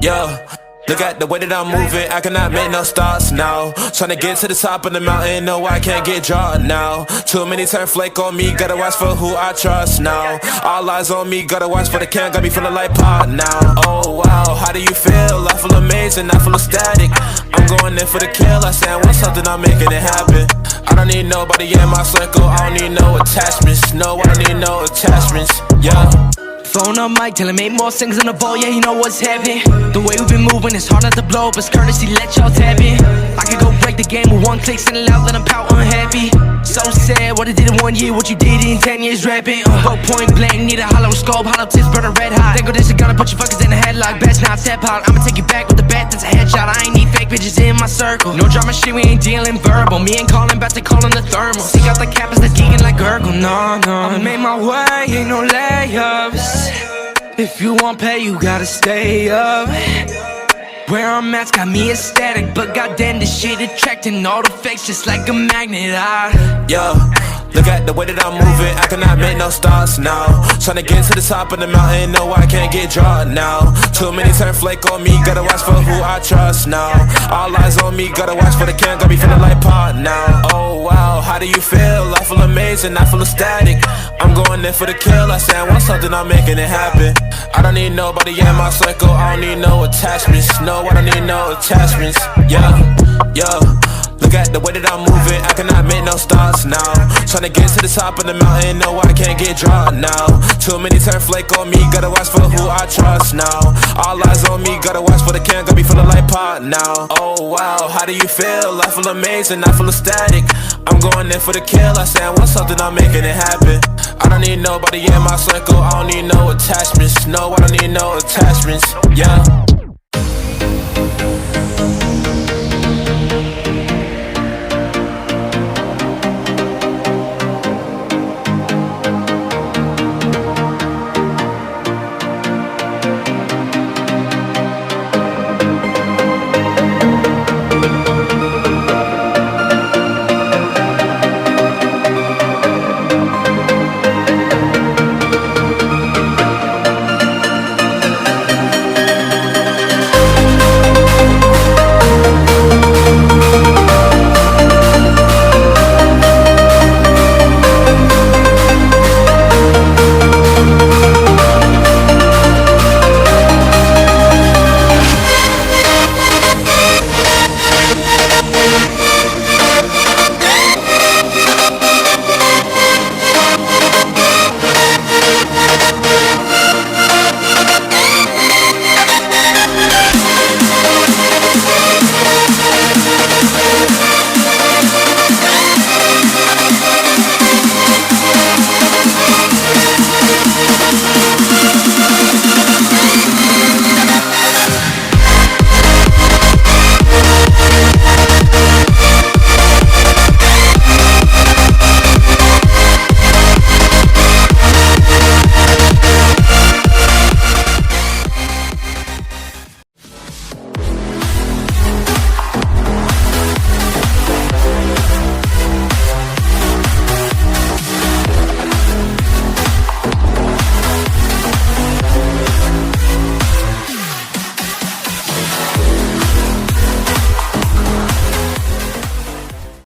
Yo, look at the way that I'm moving, I cannot make no stops now. Tryna get to the top of the mountain, no I can't get drawn now. Too many turn flake on me, gotta watch for who I trust now. All eyes on me, gotta watch for the can, got me feeling like pot now. Oh wow, how do you feel? I feel amazing, I feel ecstatic. I'm going in for the kill, I say I want something, I'm making it happen. I don't need nobody in my circle, I don't need no attachments. No, I don't need no attachments, yeah. Phone on mic, tell him 8 more singles in the vault, yeah, he know what's happening. The way we've been moving, it's hard not to blow up, it's currency, let y'all tap in. I could go break the game with one click, send it out, let him pout unhappy. So sad, what I did in 1 year, what you did in 10 years rapping. Go point blank, need a hollow scope, hollow tips burning red hot. Then go this, gonna put you fuckers in the headlock, best not tap out. I'ma take you back with the bat, that's a headshot. I ain't need fake bitches in my circle. No drama shit, we ain't dealing verbal. Me and Colin about to call on the thermal. Seek out the cappers that's geeking like Gurgle, no. I'ma make my way, ain't no layups. If you want pay, you gotta stay up. Where I'm at's got me ecstatic, but goddamn this shit attracting all the fakes just like a magnet. Yo, look at the way that I'm moving, I cannot make no stops now. Tryna get to the top of the mountain, no I can't get drawn now. Too many turn flake on me, gotta watch for who I trust now. All eyes on me, gotta watch for the can, got me feeling like pot now. Oh wow, how do you feel? I feel amazing, I feel ecstatic. I'm going in for the kill, I say I want something, I'm making it happen. I don't need nobody in my circle, I don't need no attachments. No, I don't need no attachments, yeah, yeah. Look at the way that I'm moving, I cannot make no stops now. Tryna get to the top of the mountain, no I can't get drawn now. Too many turn flake on me, gotta watch for who I trust now. All eyes on me, gotta watch for the can, got me feeling like pot now. Oh wow, how do you feel? I feel amazing, I feel ecstatic. I'm going in for the kill, I say I want something, I'm making it happen. I don't need nobody in my circle, I don't need no attachments. No, I don't need no attachments, yeah.